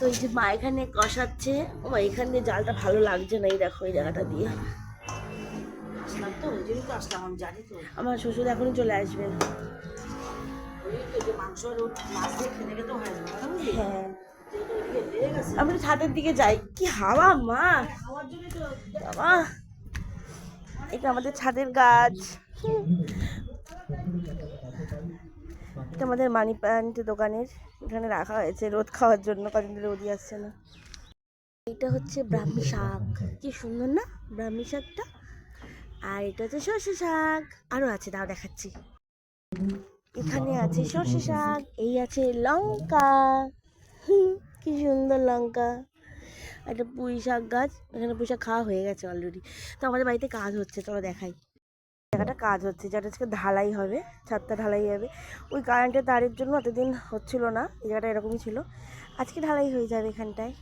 তো এই যে মা এখানে কষাচ্ছে। ও এখানে জালটা ভালো লাগছে না, এই দেখো এই জায়গাটা দিয়ে। আমার শ্বশুর এখনই চলে আসবে। হ্যাঁ, আমি ছাদের দিকে যাই। কি হাওয়া মা, বাবা। এটা আমাদের ছাদের গাছ। এটা আমাদের মানি প্ল্যান্ট দোকানের, এখানে রাখা হয়েছে রোদ খাওয়ার জন্য, কদিন ধরে রোদই আসছে না। এটা হচ্ছে ব্রাহ্মী শাক, কি সুন্দর না ব্রাহ্মী শাকটা। আর এটা হচ্ছে সর্ষে শাক, আরও আছে, দাও দেখাচ্ছি। এখানে আছে সর্ষে শাক, এই আছে লঙ্কা, কি সুন্দর লঙ্কা। একটা পুঁই শাক গাছ, এখানে পুঁই শাক খাওয়া হয়ে গেছে অলরেডি। তো আমাদের বাড়িতে কাজ হচ্ছে, চলো দেখাই। জায়গাটা কাজ হচ্ছে, যেটা আজকে ঢালাই হবে, ছাদটা ঢালাই হবে। ওই কারেন্টের তারের জন্য এতদিন হচ্ছিল না, এই জায়গাটা এরকমই ছিল। আজকে ঢালাই হয়ে যাবে এখানটায়।